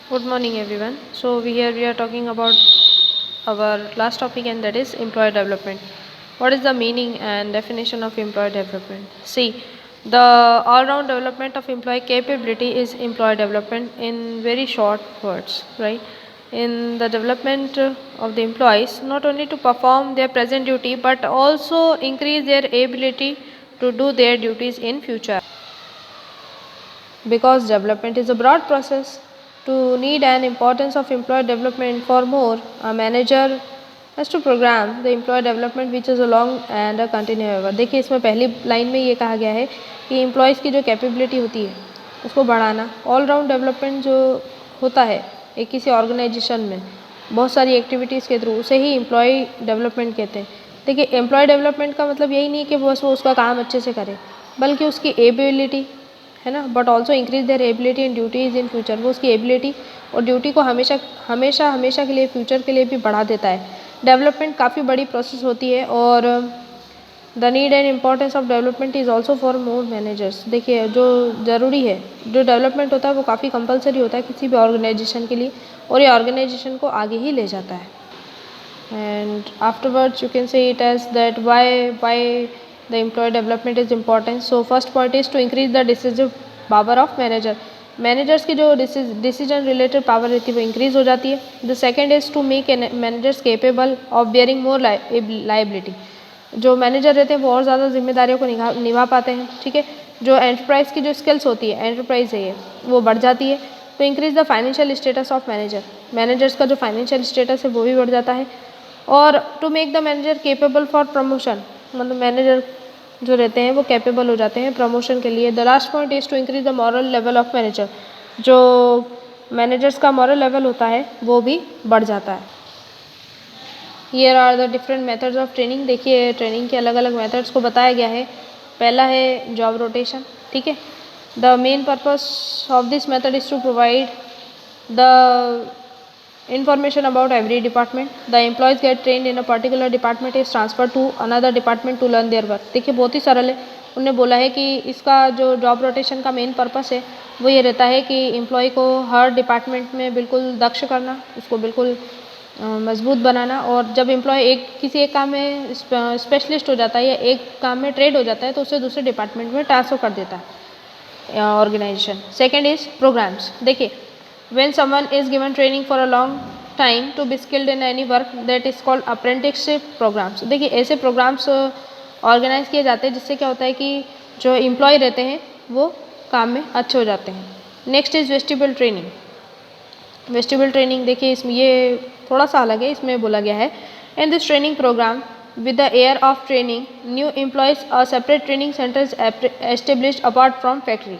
Good morning, everyone. So we are talking about our last topic, and that is employee development. What is the meaning and definition of employee development? See, the all-round development of employee capability is employee development in very short words, right? In the development of the employees, not only to perform their present duty but also increase their ability to do their duties in future. Because development is a broad process, to need an importance of employee development for more, a manager has to program the employee development which is a long and a continuous effort. देखिए इसमें पहली line में ये कहा गया है कि employees की जो कैपेबिलिटी होती है उसको बढ़ाना, ऑल राउंड डेवलपमेंट जो होता है एक किसी ऑर्गेनाइजेशन में बहुत सारी एक्टिविटीज़ के थ्रू उसे ही एम्प्लॉय डेवलपमेंट कहते हैं। देखिए एम्प्लॉय डेवलपमेंट का मतलब यही नहीं कि बस वो उसका काम अच्छे से करे, बल्कि उसकी एबिलिटी है ना, but also increase their ability and duties in future. वो उसकी एबिलिटी और ड्यूटी को हमेशा हमेशा हमेशा के लिए फ्यूचर के लिए भी बढ़ा देता है। डेवलपमेंट काफ़ी बड़ी प्रोसेस होती है और the need and importance of development is also for more managers. देखिए जो ज़रूरी है, जो डेवलपमेंट होता है वो काफ़ी कंपलसरी होता है किसी भी ऑर्गेनाइजेशन के लिए और ये ऑर्गेनाइजेशन को आगे ही ले जाता है। And afterwards you can say it as that why the employee development is important. So first point is to increase the decisive power of manager. Managers की जो डिसीजन रिलेटेड पावर रहती है वो इंक्रीज हो जाती है। The second is to make managers capable of bearing more liability. जो manager रहते हैं वो और ज़्यादा जिम्मेदारियों को निभा पाते हैं। ठीक है, जो एंटरप्राइज की जो स्किल्स होती है, एंटरप्राइज है ये, वो बढ़ जाती है। तो increase the financial status of manager, managers का जो फाइनेंशियल स्टेटस है वो भी बढ़ जाता है। और to make the manager capable for promotion, मतलब मैनेजर जो रहते हैं वो कैपेबल हो जाते हैं प्रमोशन के लिए। The last point is to increase the moral level of manager, जो मैनेजर्स का मॉरल लेवल होता है वो भी बढ़ जाता है। Here are the different methods of training. देखिए ट्रेनिंग के अलग अलग मेथड्स को बताया गया है। पहला है जॉब रोटेशन। ठीक है, the main purpose of this method is to provide the information about every department. The employees get trained in a particular department is transferred to another department to learn their work. देखिए बहुत ही सरल है। उन्होंने बोला है कि इसका जो जॉब रोटेशन का मेन पर्पस है वो ये रहता है कि एम्प्लॉय को हर डिपार्टमेंट में बिल्कुल दक्ष करना, उसको बिल्कुल मजबूत बनाना। और जब एम्प्लॉय किसी एक काम में स्पेशलिस्ट हो जाता है या एक काम में ट्रेड हो जाता है तो उसे दूसरे डिपार्टमेंट में ट्रांसफ़र कर देता है ऑर्गेनाइजेशन। Second is programmes. देखिए when someone is given training for a long time to be skilled in any work, that is called apprenticeship programs. देखिए ऐसे प्रोग्राम्स ऑर्गेनाइज किए जाते हैं जिससे क्या होता है कि जो एम्प्लॉय रहते हैं वो काम में अच्छे हो जाते हैं। Next is vestibule training. Vestibule training देखिए इसमें ये थोड़ा सा अलग है। इसमें बोला गया है in this training programme with the air of training new employees a separate training center is established apart from factory.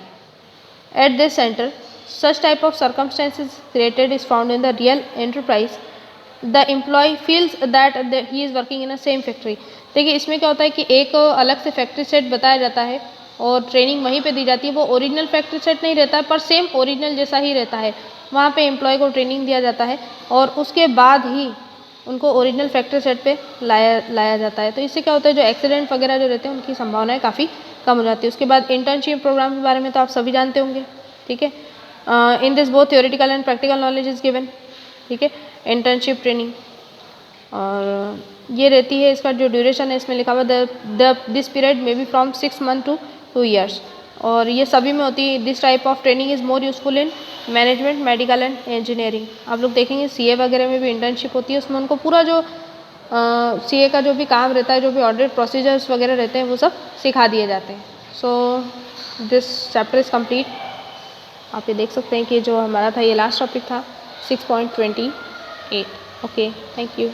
At this center such type of circumstances created is found in the real enterprise. The employee feels that he is working in a same factory. देखिए इसमें क्या होता है कि एक अलग से factory set बताया जाता है और ट्रेनिंग वहीं पे दी जाती है। वो ओरिजिनल फैक्ट्री सेट नहीं रहता है पर सेम ओरिजिनल जैसा ही रहता है। वहाँ पे एम्प्लॉय को ट्रेनिंग दिया जाता है और उसके बाद ही उनको ओरिजिनल फैक्ट्री सेट पे लाया जाता है। तो इससे क्या होता है जो एक्सीडेंट वगैरह जो रहते हैं उनकी संभावनाएं काफ़ी कम हो जाती है। उसके बाद इंटर्नशिप प्रोग्राम के बारे में तो आप सभी जानते होंगे। ठीक है, in this both theoretical and practical knowledge is given. ठीक है, इंटर्नशिप ट्रेनिंग और ये रहती है, इसका जो ड्यूरेशन है इसमें लिखा हुआ this period may be from 6 month to 2 years. और ये सभी में होती है। This type of training is more useful in management, medical and engineering. आप लोग देखेंगे सीए वगैरह में भी इंटर्नशिप होती है, उसमें उनको पूरा जो सीए का जो भी काम रहता है, जो भी ऑडिट प्रोसीजर्स वगैरह रहते हैं वो सब सिखा दिए जाते हैं। So this chapter is complete. आप ये देख सकते हैं कि जो हमारा था ये लास्ट टॉपिक था 6.28। Okay, thank you.